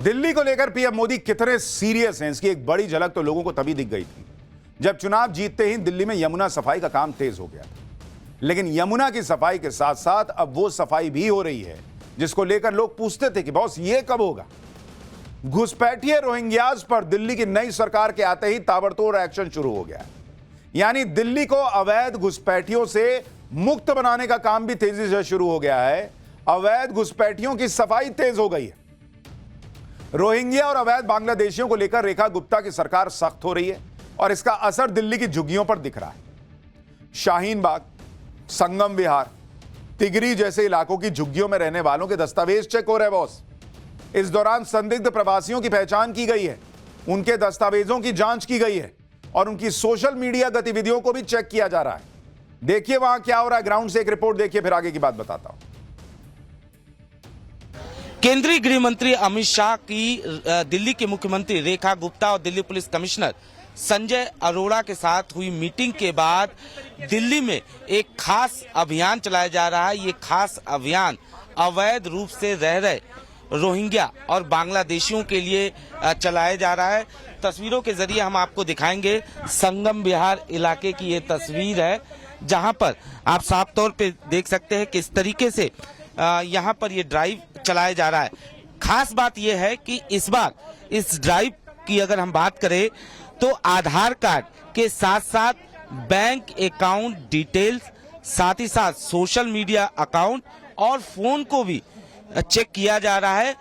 दिल्ली को लेकर पीएम मोदी कितने सीरियस हैं, इसकी एक बड़ी झलक तो लोगों को तभी दिख गई थी जब चुनाव जीतते ही दिल्ली में यमुना सफाई का काम तेज हो गया था। लेकिन यमुना की सफाई के साथ साथ अब वो सफाई भी हो रही है जिसको लेकर लोग पूछते थे कि बॉस ये कब होगा। घुसपैठिए रोहिंग्याज पर दिल्ली की नई सरकार के आते ही ताबड़तोड़ एक्शन शुरू हो गया। यानी दिल्ली को अवैध घुसपैठियों से मुक्त बनाने का काम भी तेजी से शुरू हो गया है। अवैध घुसपैठियों की सफाई तेज हो गई है। रोहिंग्या और अवैध बांग्लादेशियों को लेकर रेखा गुप्ता की सरकार सख्त हो रही है और इसका असर दिल्ली की झुग्गियों पर दिख रहा है। शाहीन बाग, संगम विहार, तिगरी जैसे इलाकों की झुग्गियों में रहने वालों के दस्तावेज चेक हो रहे बॉस। इस दौरान संदिग्ध प्रवासियों की पहचान की गई है, उनके दस्तावेजों की जांच की गई है और उनकी सोशल मीडिया गतिविधियों को भी चेक किया जा रहा है। देखिए वहां क्या हो रहा है, ग्राउंड से एक रिपोर्ट देखिए, फिर आगे की बात बताता हूं। केंद्रीय गृह मंत्री अमित शाह की दिल्ली के मुख्यमंत्री रेखा गुप्ता और दिल्ली पुलिस कमिश्नर संजय अरोड़ा के साथ हुई मीटिंग के बाद दिल्ली में एक खास अभियान चलाया जा रहा है। ये खास अभियान अवैध रूप से रह रहे रोहिंग्या और बांग्लादेशियों के लिए चलाया जा रहा है। तस्वीरों के जरिए हम आपको दिखाएंगे। संगम विहार इलाके की ये तस्वीर है जहां पर आप साफ तौर पे देख सकते हैं किस तरीके से यहाँ पर ये ड्राइव चलाया जा रहा है। खास बात यह है कि इस बार इस ड्राइव की अगर हम बात करें तो आधार कार्ड के साथ साथ बैंक अकाउंट डिटेल्स, साथ ही साथ सोशल मीडिया अकाउंट और फोन को भी चेक किया जा रहा है।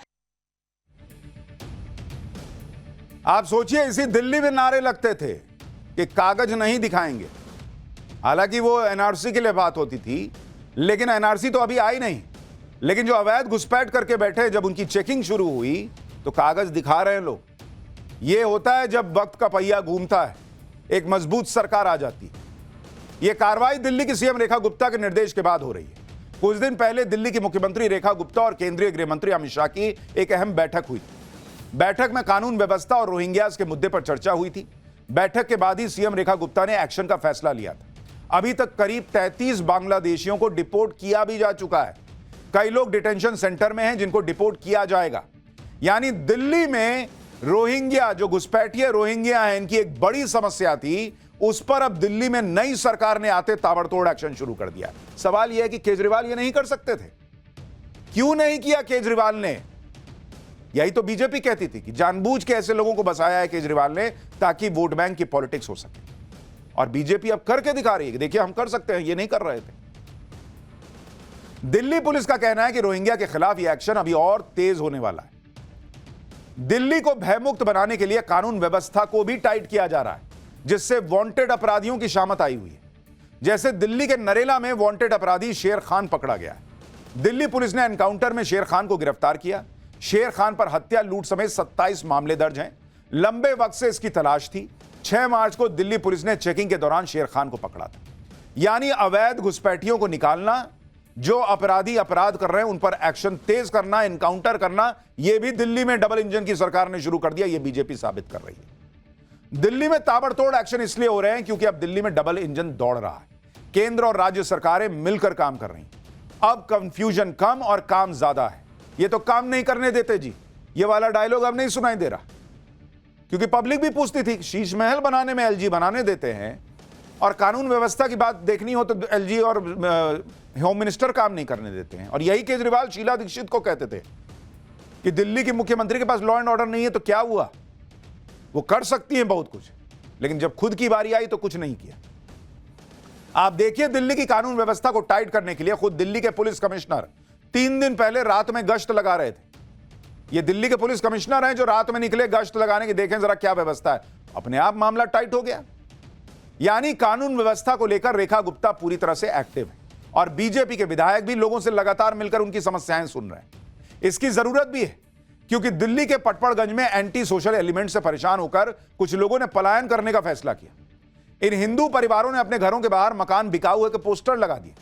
आप सोचिए, इसी दिल्ली में नारे लगते थे कि कागज नहीं दिखाएंगे। हालांकि वो एनआरसी के लिए बात होती थी, लेकिन एनआरसी तो अभी आई नहीं। लेकिन जो अवैध घुसपैठ करके बैठे, जब उनकी चेकिंग शुरू हुई तो कागज दिखा रहे हैं लोग। ये होता है जब वक्त का पहिया घूमता है, एक मजबूत सरकार आ जाती है। यह कार्रवाई दिल्ली की सीएम रेखा गुप्ता के निर्देश के बाद हो रही है। कुछ दिन पहले दिल्ली की मुख्यमंत्री रेखा गुप्ता और केंद्रीय गृह मंत्री अमित शाह की एक अहम बैठक हुई थी। बैठक में कानून व्यवस्था और रोहिंग्यास के मुद्दे पर चर्चा हुई थी। बैठक के बाद ही सीएम रेखा गुप्ता ने एक्शन का फैसला लिया था। अभी तक करीब 33 बांग्लादेशियों को डिपोर्ट किया भी जा चुका है। कई लोग डिटेंशन सेंटर में हैं जिनको डिपोर्ट किया जाएगा। यानी दिल्ली में रोहिंग्या, जो घुसपैठिए रोहिंग्या हैं, इनकी एक बड़ी समस्या थी, उस पर अब दिल्ली में नई सरकार ने आते ताबड़तोड़ एक्शन शुरू कर दिया। सवाल यह है कि केजरीवाल ये नहीं कर सकते थे, क्यों नहीं किया केजरीवाल ने? यही तो बीजेपी कहती थी कि जानबूझ के ऐसे लोगों को बसाया है केजरीवाल ने ताकि वोट बैंक की पॉलिटिक्स हो सके। और बीजेपी अब करके दिखा रही है कि देखिए हम कर सकते हैं, ये नहीं कर रहे थे। दिल्ली पुलिस का कहना है कि रोहिंग्या के खिलाफ यह एक्शन अभी और तेज होने वाला है। दिल्ली को भयमुक्त बनाने के लिए कानून व्यवस्था को भी टाइट किया जा रहा है, जिससे वांटेड अपराधियों की शामत आई हुई है। जैसे दिल्ली के नरेला में वांटेड अपराधी शेर खान पकड़ा गया है। दिल्ली पुलिस ने एनकाउंटर में शेर खान को गिरफ्तार किया। शेर खान पर हत्या, लूट समेत 27 मामले दर्ज हैं। लंबे वक्त से इसकी तलाश थी। 6 मार्च को दिल्ली पुलिस ने चेकिंग के दौरान शेर खान को पकड़ा था। यानी अवैध घुसपैठियों को निकालना, जो अपराधी अपराध कर रहे हैं उन पर एक्शन तेज करना, एनकाउंटर करना, यह भी दिल्ली में डबल इंजन की सरकार ने शुरू कर दिया। यह बीजेपी साबित कर रही है। दिल्ली में ताबड़तोड़ एक्शन इसलिए हो रहे हैं क्योंकि अब दिल्ली में डबल इंजन दौड़ रहा है। केंद्र और राज्य सरकारें मिलकर काम कर रही हैं। अब कंफ्यूजन कम और काम ज्यादा है। ये तो काम नहीं करने देते जी, ये वाला डायलॉग अब नहीं सुनाई दे रहा, क्योंकि पब्लिक भी पूछती थी शीश महल बनाने में एलजी बनाने देते हैं और कानून व्यवस्था की बात देखनी हो तो एलजी और होम मिनिस्टर काम नहीं करने देते हैं। और यही केजरीवाल शीला दीक्षित को कहते थे कि दिल्ली की मुख्यमंत्री के पास लॉ एंड ऑर्डर नहीं है तो क्या हुआ, वो कर सकती हैं बहुत कुछ, लेकिन जब खुद की बारी आई तो कुछ नहीं किया। आप देखिए, दिल्ली की कानून व्यवस्था को टाइट करने के लिए खुद दिल्ली के पुलिस कमिश्नर 3 दिन पहले रात में गश्त लगा रहे थे। ये दिल्ली के पुलिस कमिश्नर हैं जो रात में निकले गश्त लगाने की, देखें जरा क्या व्यवस्था है। अपने आप मामला टाइट हो गया। यानी कानून व्यवस्था को लेकर रेखा गुप्ता पूरी तरह से एक्टिव है और बीजेपी के विधायक भी लोगों से लगातार मिलकर उनकी समस्याएं सुन रहे हैं। इसकी जरूरत भी है क्योंकि दिल्ली के पटपड़गंज में एंटी सोशल एलिमेंट से परेशान होकर कुछ लोगों ने पलायन करने का फैसला किया। इन हिंदू परिवारों ने अपने घरों के बाहर मकान बिकाऊ है के पोस्टर लगा दिए।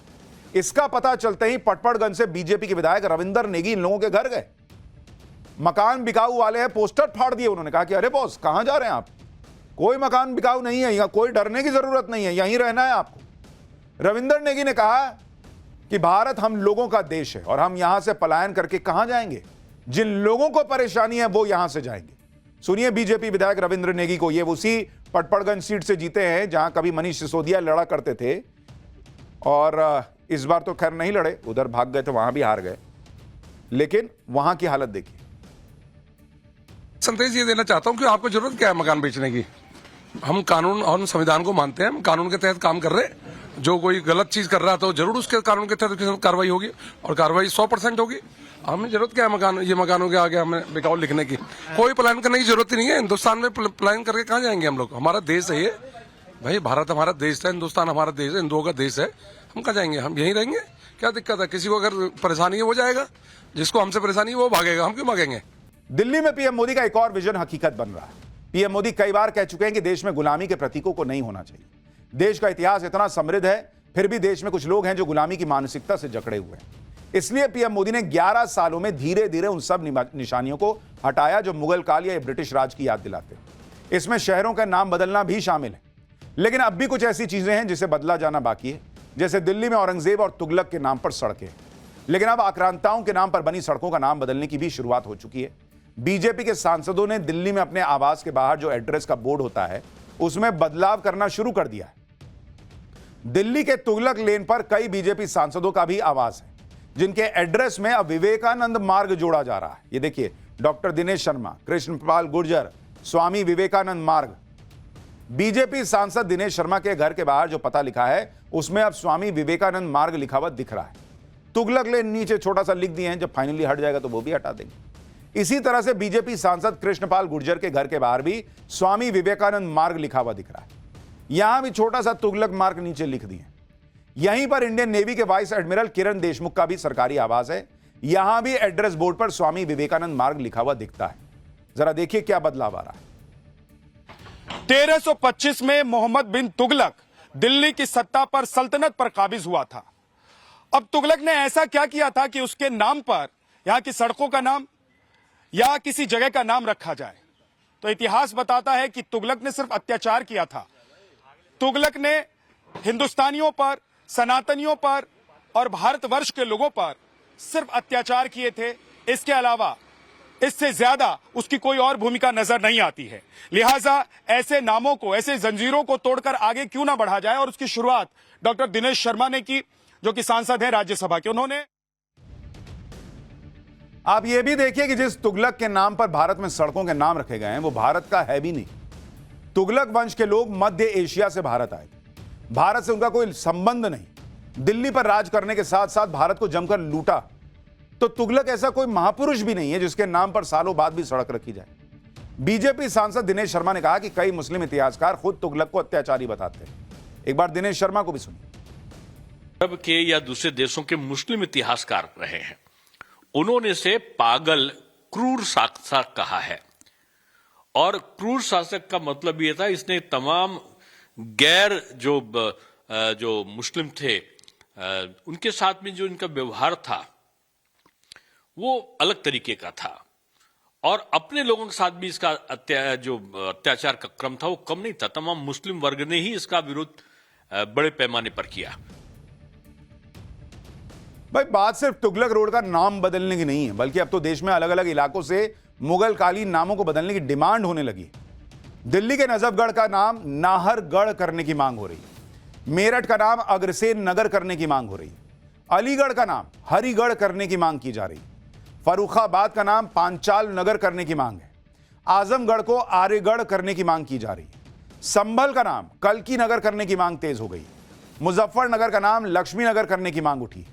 इसका पता चलते ही पटपड़गंज से बीजेपी के विधायक रविंदर नेगी इन लोगों के घर गए। मकान बिकाऊ वाले हैं, पोस्टर फाड़ दिए। उन्होंने कहा कि अरे बॉस, कहां जा रहे हैं आप? कोई मकान बिकाऊ नहीं है, यहां कोई डरने की जरूरत नहीं है, यहीं रहना है आपको। रविंदर नेगी ने कहा कि भारत हम लोगों का देश है और हम यहां से पलायन करके कहां जाएंगे। जिन लोगों को परेशानी है वो यहां से जाएंगे। सुनिए बीजेपी विधायक रविंद्र नेगी को। ये उसी पटपड़गंज सीट से जीते हैं जहां कभी मनीष सिसोदिया लड़ा करते थे, और इस बार तो खैर नहीं लड़े, उधर भाग गए थे, वहां भी हार गए। लेकिन वहां की हालत देखिए। संदेश ये देना चाहता हूं कि आपको जरूरत क्या है मकान बेचने की। हम कानून और संविधान को मानते हैं, हम कानून के तहत काम कर रहे हैं। जो कोई गलत चीज कर रहा है तो जरूर उसके कानून के तहत कार्रवाई होगी, और कार्रवाई 100% होगी। हमें जरूरत क्या है ये मकानों के आगे हमें बिकाऊ लिखने की? कोई प्लान करने की जरूरत ही नहीं है। हिंदुस्तान में प्लान करके कहाँ जाएंगे हम लोग? हमारा देश है ये भाई, भारत हमारा देश है, हिंदुस्तान हमारा देश है, हिंदुओं का देश है। हम कहाँ जाएंगे? हम यहीं रहेंगे। क्या दिक्कत है? किसी को अगर परेशानी है वो जाएगा, जिसको हमसे परेशानी है वो भागेगा। हम क्यों भागेंगे? दिल्ली में पीएम मोदी का एक और विजन हकीकत बन रहा है। पीएम मोदी कई बार कह चुके हैं कि देश में गुलामी के प्रतीकों को नहीं होना चाहिए। देश का इतिहास इतना समृद्ध है, फिर भी देश में कुछ लोग हैं जो गुलामी की मानसिकता से जकड़े हुए हैं। इसलिए पीएम मोदी ने 11 सालों में धीरे धीरे उन सब निशानियों को हटाया जो मुगल काल या ब्रिटिश राज की याद दिलाते हैं। इसमें शहरों का नाम बदलना भी शामिल है। लेकिन अब भी कुछ ऐसी चीजें हैं जिसे बदला जाना बाकी है। जैसे दिल्ली में औरंगजेब और तुगलक के नाम पर सड़कें, लेकिन अब आक्रांताओं के नाम पर बनी सड़कों का नाम बदलने की भी शुरुआत हो चुकी है। बीजेपी के सांसदों ने दिल्ली में अपने आवास के बाहर जो एड्रेस का बोर्ड होता है उसमें बदलाव करना शुरू कर दिया है। दिल्ली के तुगलक लेन पर कई बीजेपी सांसदों का भी आवास है, जिनके एड्रेस में अब विवेकानंद मार्ग जोड़ा जा रहा है। ये देखिए, डॉक्टर दिनेश शर्मा, कृष्णपाल गुर्जर, स्वामी विवेकानंद मार्ग। बीजेपी सांसद दिनेश शर्मा के घर के बाहर जो पता लिखा है उसमें अब स्वामी विवेकानंद मार्ग लिखा हुआ दिख रहा है। तुगलक लेन नीचे छोटा सा लिख दिए हैं, जब फाइनली हट जाएगा तो वो भी हटा देंगे। इसी तरह से बीजेपी सांसद कृष्णपाल गुर्जर के घर के बाहर भी स्वामी विवेकानंद मार्ग लिखा हुआ दिख रहा है। यहां भी छोटा सा तुगलक मार्ग नीचे लिख दिए। यहीं पर इंडियन नेवी के वाइस एडमिरल किरण देशमुख का भी सरकारी आवास है। यहां भी एड्रेस बोर्ड पर स्वामी विवेकानंद मार्ग लिखा हुआ दिखता है। जरा देखिए क्या बदलाव आ रहा है। 1325 में मोहम्मद बिन तुगलक दिल्ली की सत्ता पर सल्तनत पर काबिज हुआ था। अब तुगलक ने ऐसा क्या किया था कि उसके नाम पर यहां की सड़कों का नाम या किसी जगह का नाम रखा जाए? तो इतिहास बताता है कि तुगलक ने सिर्फ अत्याचार किया था। तुगलक ने हिंदुस्तानियों पर, सनातनियों पर और भारतवर्ष के लोगों पर सिर्फ अत्याचार किए थे। इसके अलावा इससे ज्यादा उसकी कोई और भूमिका नजर नहीं आती है। लिहाजा ऐसे नामों को, ऐसे जंजीरों को तोड़कर आगे क्यों ना बढ़ा जाए, और उसकी शुरुआत डॉक्टर दिनेश शर्मा ने की, जो कि सांसद है राज्यसभा के। उन्होंने आप यह भी देखिए कि जिस तुगलक के नाम पर भारत में सड़कों के नाम रखे गए हैं वो भारत का है भी नहीं। तुगलक वंश के लोग मध्य एशिया से भारत आए थे। भारत से उनका कोई संबंध नहीं। दिल्ली पर राज करने के साथ साथ भारत को जमकर लूटा। तो तुगलक ऐसा कोई महापुरुष भी नहीं है जिसके नाम पर सालों बाद भी सड़क रखी जाए। बीजेपी सांसद दिनेश शर्मा ने कहा कि कई मुस्लिम इतिहासकार खुद तुगलक को अत्याचारी बताते हैं। एक बार दिनेश शर्मा को भी सुनिए। अरब के या दूसरे देशों के मुस्लिम इतिहासकार रहे हैं, उन्होंने इसे पागल, क्रूर शासक कहा है। और क्रूर शासक का मतलब यह था इसने तमाम गैर जो मुस्लिम थे उनके साथ में जो इनका व्यवहार था वो अलग तरीके का था, और अपने लोगों के साथ भी इसका अत्याचार का क्रम था वो कम नहीं था। तमाम मुस्लिम वर्ग ने ही इसका विरोध बड़े पैमाने पर किया। भाई बात सिर्फ तुगलक रोड का नाम बदलने की नहीं है, बल्कि अब तो देश में अलग अलग इलाकों से मुगल कालीन नामों को बदलने की डिमांड होने लगी है। दिल्ली के नजफगढ़ का नाम नाहरगढ़ करने की मांग हो रही है। मेरठ का नाम अग्रसेन नगर करने की मांग हो रही है। अलीगढ़ का नाम हरिगढ़ करने की मांग की जा रही है। फर्रुखाबाद का नाम पांचाल नगर करने की मांग है। आजमगढ़ को आर्यगढ़ करने की मांग की जा रही है। संभल का नाम कल्की नगर करने की मांग तेज हो गई। मुजफ्फरनगर का नाम लक्ष्मी नगर करने की मांग उठी।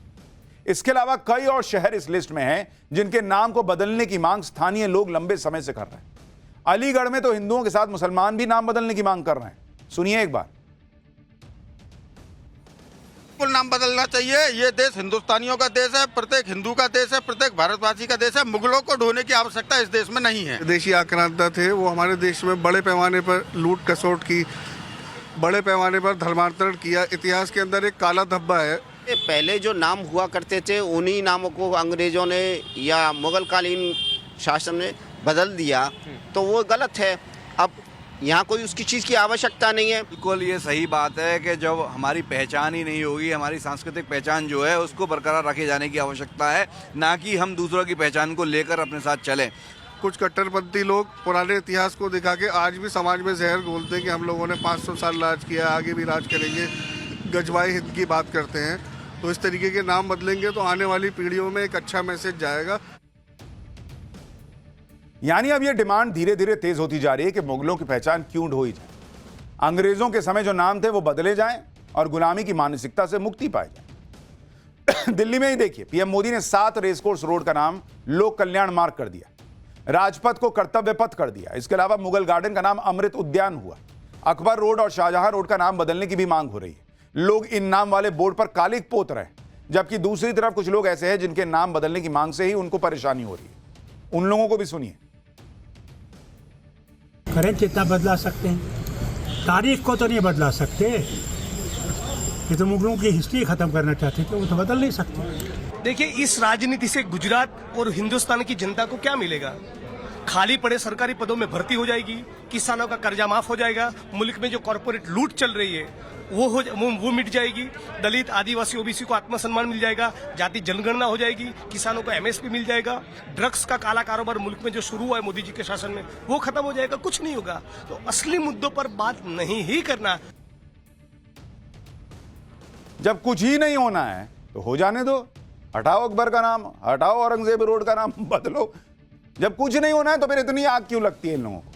इसके अलावा कई और शहर इस लिस्ट में हैं जिनके नाम को बदलने की मांग स्थानीय लोग लंबे समय से कर रहे हैं। अलीगढ़ में तो हिंदुओं के साथ मुसलमान भी नाम बदलने की मांग कर रहे हैं। सुनिए एक बार। नाम बदलना चाहिए। ये देश हिंदुस्तानियों का देश है, प्रत्येक हिंदू का देश है, प्रत्येक भारतवासी का देश है। मुगलों को ढोने की आवश्यकता इस देश में नहीं है। विदेशी आक्रांता थे, वो हमारे देश में बड़े पैमाने पर लूट खसोट की, बड़े पैमाने पर धर्मांतरण किया। इतिहास के अंदर एक काला धब्बा है। पहले जो नाम हुआ करते थे उन्हीं नामों को अंग्रेजों ने या मुगल कालीन शासन ने बदल दिया, तो वो गलत है। अब यहाँ कोई उसकी चीज़ की आवश्यकता नहीं है। बिल्कुल ये सही बात है कि जब हमारी पहचान ही नहीं होगी, हमारी सांस्कृतिक पहचान जो है उसको बरकरार रखे जाने की आवश्यकता है, ना कि हम दूसरों की पहचान को लेकर अपने साथ चलें। कुछ कट्टरपंथी लोग पुराने इतिहास को दिखा के आज भी समाज में जहर घोलते हैं कि हम लोगों ने 500 साल राज किया, आगे भी राज करेंगे, गजवाए हिंद की बात करते हैं। तो इस तरीके के नाम बदलेंगे तो आने वाली पीढ़ियों में एक अच्छा मैसेज जाएगा। यानी अब यह डिमांड धीरे धीरे तेज होती जा रही है कि मुगलों की पहचान क्यों ढोई जाए, अंग्रेजों के समय जो नाम थे वो बदले जाएं और गुलामी की मानसिकता से मुक्ति पाई जाए। दिल्ली में ही देखिए, पीएम मोदी ने 7 रेसकोर्स रोड का नाम लोक कल्याण मार्ग कर दिया, राजपथ को कर्तव्य पथ कर दिया। इसके अलावा मुगल गार्डन का नाम अमृत उद्यान हुआ। अकबर रोड और शाहजहां रोड का नाम बदलने की भी मांग हो रही है। लोग इन नाम वाले बोर्ड पर कालिक पोत रहे हैं, जबकि दूसरी तरफ कुछ लोग ऐसे हैं जिनके नाम बदलने की मांग से ही उनको परेशानी हो रही है। उन लोगों को भी सुनिए। करें कितना बदला सकते हैं, तारीख को तो नहीं बदला सकते। ये तो मुगलों की हिस्ट्री खत्म करना चाहते थे, वो तो बदल नहीं सकते। देखिए, इस राजनीति से गुजरात और हिंदुस्तान की जनता को क्या मिलेगा? खाली पड़े सरकारी पदों में भर्ती हो जाएगी, किसानों का कर्जा माफ हो जाएगा, मुल्क में जो कॉर्पोरेट लूट चल रही है वो मिट जाएगी, दलित आदिवासी ओबीसी को आत्मसम्मान मिल जाएगा, जाति जनगणना हो जाएगी, किसानों को एमएसपी मिल जाएगा, ड्रग्स का काला कारोबार मुल्क में जो शुरू हुआ है मोदी जी के शासन में वो खत्म हो जाएगा, कुछ नहीं होगा। तो असली मुद्दों पर बात नहीं ही करना। जब कुछ ही नहीं होना है तो हो जाने दो, हटाओ अकबर का नाम, हटाओ औरंगजेब रोड का नाम, बदलो। जब कुछ नहीं होना है तो फिर इतनी आग क्यों लगती है इन लोगों को?